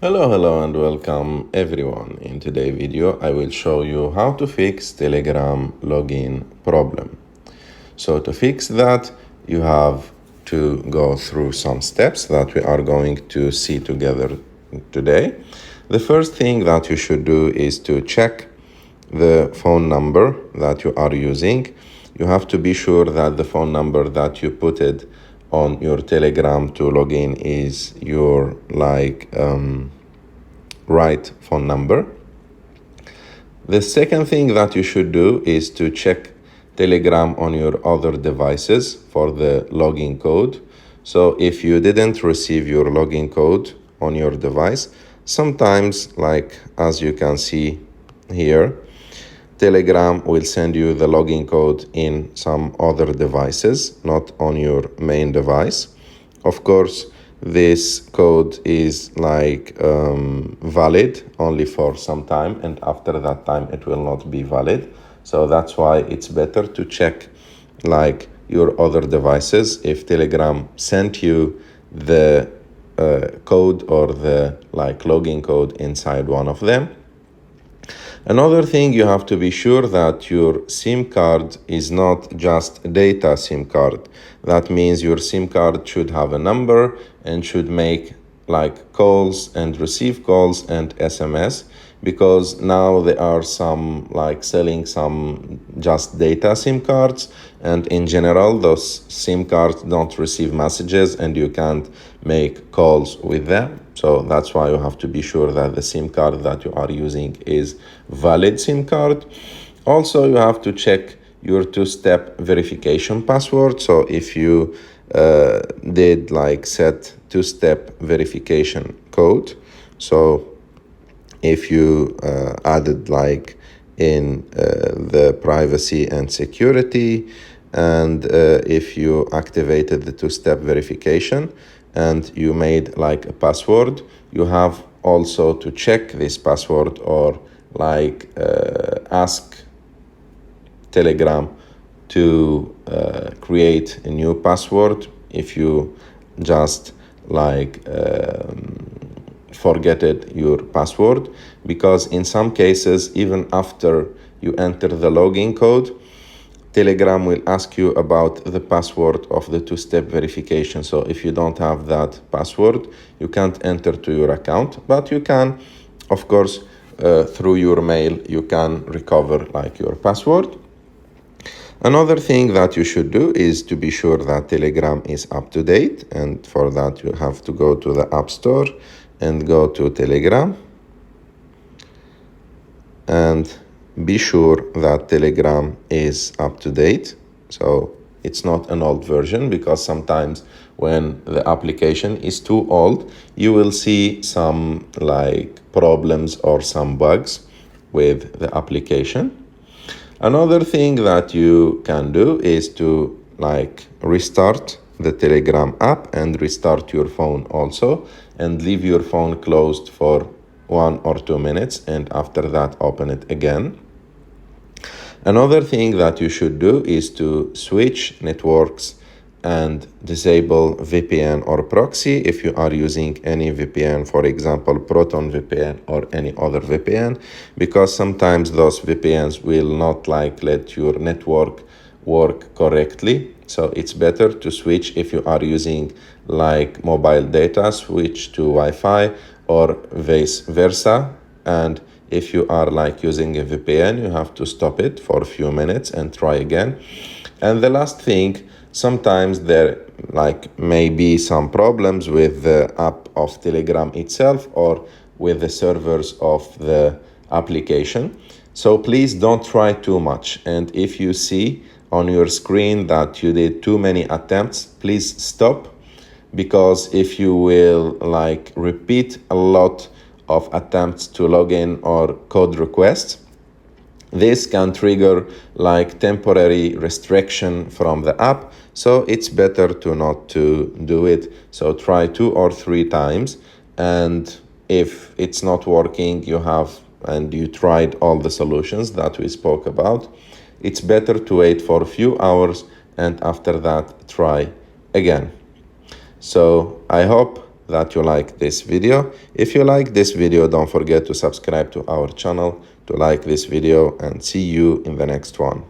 Hello and welcome everyone. In today's video I will show you how to fix Telegram login problem. So to fix that you have to go through some steps that we are going to see together today. The first thing that you should do is to check the phone number that you are using. You have to be sure that the phone number that you put it on your Telegram to log in is your right phone number. The second thing that you should do is to check Telegram on your other devices for the login code. So if you didn't receive your login code on your device, sometimes, like as you can see here, Telegram will send you the login code in some other devices, not on your main device. Of course, this code is valid only for some time, and after that time it will not be valid. So that's why it's better to check your other devices if Telegram sent you the code or the login code inside one of them. Another thing, you have to be sure that your SIM card is not just a data SIM card. That means your SIM card should have a number and should make calls and receive calls and SMS, because now there are some selling some just data SIM cards, and in general those SIM cards don't receive messages and you can't make calls with them. So that's why you have to be sure that the SIM card that you are using is valid SIM card. Also, you have to check your two-step verification password. So if you did set two-step verification code, so if you added in the privacy and security, and if you activated the two-step verification and you made a password, you have also to check this password or ask Telegram to create a new password if you just forgetted your password, because in some cases, even after you enter the login code, Telegram will ask you about the password of the two-step verification. So if you don't have that password, you can't enter to your account, but you can, of course, through your mail, you can recover your password. Another thing that you should do is to be sure that Telegram is up to date, and for that you have to go to the App Store and go to Telegram and be sure that Telegram is up to date. So it's not an old version, because sometimes when the application is too old, you will see some problems or some bugs with the application. Another thing that you can do is to restart the Telegram app and restart your phone also, and leave your phone closed for 1 or 2 minutes, and after that open it again. Another thing that you should do is to switch networks and disable VPN or proxy if you are using any VPN, for example, Proton VPN or any other VPN, because sometimes those VPNs will not let your network work correctly. So it's better to switch if you are using mobile data, switch to Wi-Fi or vice versa. And if you are using a VPN, you have to stop it for a few minutes and try again. And the last thing, sometimes there may be some problems with the app of Telegram itself or with the servers of the application. So please don't try too much. And if you see on your screen that you did too many attempts, please stop, because if you will repeat a lot of attempts to log in or code requests, this can trigger temporary restriction from the app. So it's better to not to do it. So try 2 or 3 times, and if it's not working, you tried all the solutions that we spoke about, it's better to wait for a few hours and after that try again. So I hope that you like this video. If you like this video, don't forget to subscribe to our channel, to like this video, and see you in the next one.